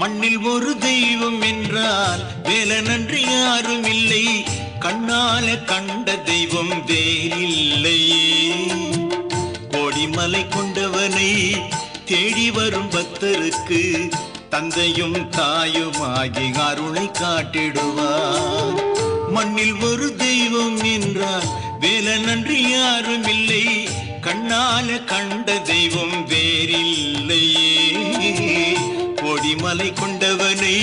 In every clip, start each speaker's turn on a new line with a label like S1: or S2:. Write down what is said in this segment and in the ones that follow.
S1: மண்ணில் ஒரு தெய்வம் என்றால் வேலனன்றி யாரும் இல்லை. கண்ணால கண்ட தெய்வம் வேறில்லையே. கோடிமலை கொண்டவனை தேடி வரும் பக்தருக்கு தந்தையும் தாயுமாகி அருளை காட்டிடுவார். மண்ணில் ஒரு தெய்வம் என்றால் வேலனன்றி யாரும் இல்லை. கண்ணால கண்ட தெய்வம் வேறில்லையே. கோடிமலை கொண்டவனை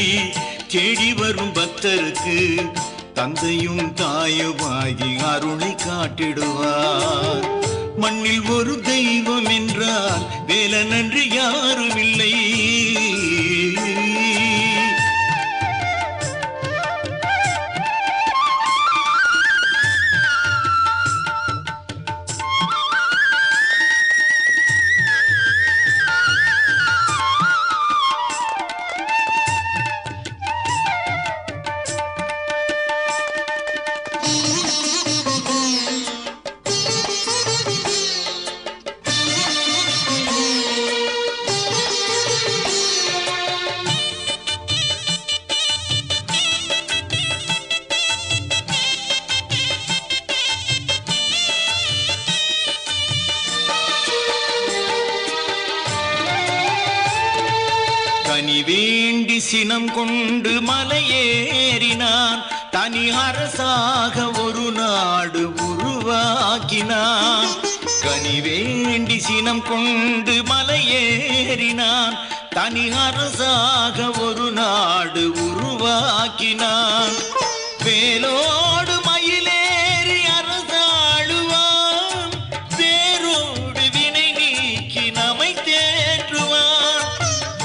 S1: தேடி வரும் பக்தருக்கு தந்தையும் தாயுமாகி அருளை காட்டிடுவார். மண்ணில் ஒரு தெய்வம் என்றால் வேலனன்றி யாரும் இல்லை. தனி வேண்டி சினம் கொண்டு மலையேறினான். தனி அரசாக ஒரு நாடு உருவாக்கினான். கனி வேண்டி சினம் கொண்டு மலையேறினான். தனி அரசாக ஒரு நாடு உருவாக்கினான். வேலோடு மயிலேறி அரசாளுவான். வேரோடு வினை நீக்கி நம்மை தேற்றுவான்.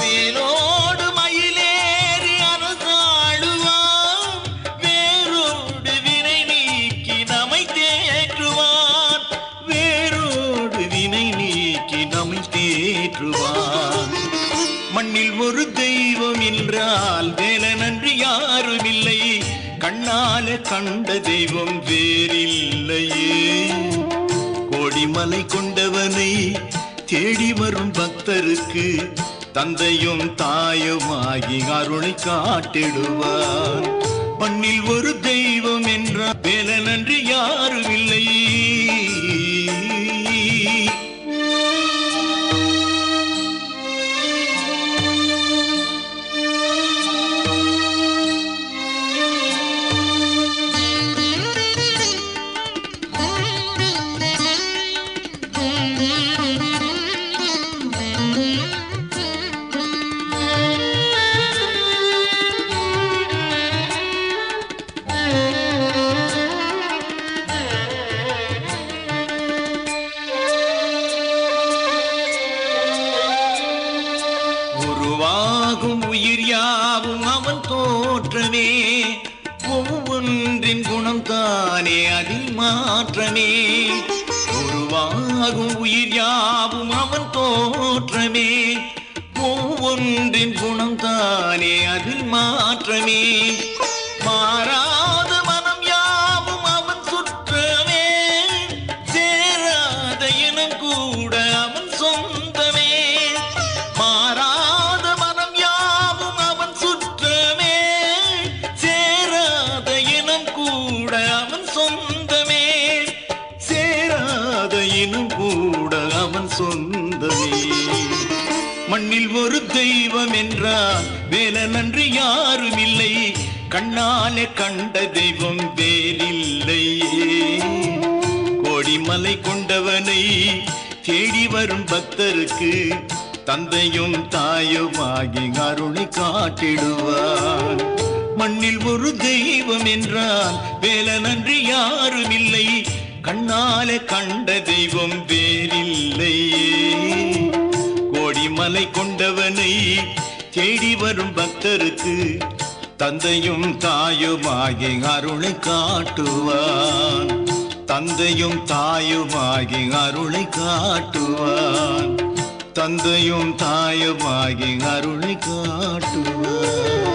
S1: வேலோடு மயிலேறி அரசாளுவான். வேரோடு வினை நீக்கி நம்மை தேற்றுவான். வேரோடு வினை நீக்கி நம்மை தேற்றுவான். மண்ணில் ஒரு தெய்வம் என்றால் வேலனன்றி யாரும் இல்லை. கண்ணால கண்ட தெய்வம் வேறில்லையே. கோடிமலை கொண்டவனை தேடி வரும் பக்தருக்கு தந்தையும் தாயுமாகி அருளை காட்டிடுவார். மண்ணில் ஒரு தெய்வம் என்றால் வேலனன்றி யாரும் இல்லை. உருவாகும் உயிர் யாவும் அவன் தோற்றமே. ஒவ்வொன்றின் குணம் தானே அதில் மாற்றமே. உருவாகும் உயிர் யாவும் அவன் தோற்றமே. ஒவ்வொன்றின் குணம் தானே அதில் மாற்றமே. மாறாத மனம் யாவும் அவன் சுற்றமே. சேராத இனம் கூட அவன் சொந்தமே. மாறாத மனம் யாவும் அவன் சுற்றமே. சேராத இனம் கூட அவன் சொந்தமே. சேராத இனம் கூட அவன் சொந்தமே. மண்ணில் ஒரு தெய்வம் என்றால் வேலனன்றி யாரும் இல்லை. கண்ணாலே கண்ட தெய்வம் வேறில்லையே. கொடிமலை கொண்டவனை தேடி வரும் பக்தருக்கு தந்தையும் தாயுமாகி அருளை காட்டிடுவார். மண்ணில் ஒரு தெய்வம் என்றால் வேலனன்றி யாரும் இல்லை, கண்ணாலே கண்ட தெய்வம் வேறில்லையே. கொடிமலை கொண்டவனை தேடி வரும் பக்தருக்கு தந்தையும் தாயுமாகி அருளை காட்டுவான். தந்தையும் தாயுமாகி அருளை காட்டுவான். தந்தையும் தாயுமாகி அருளை காட்டுவான்.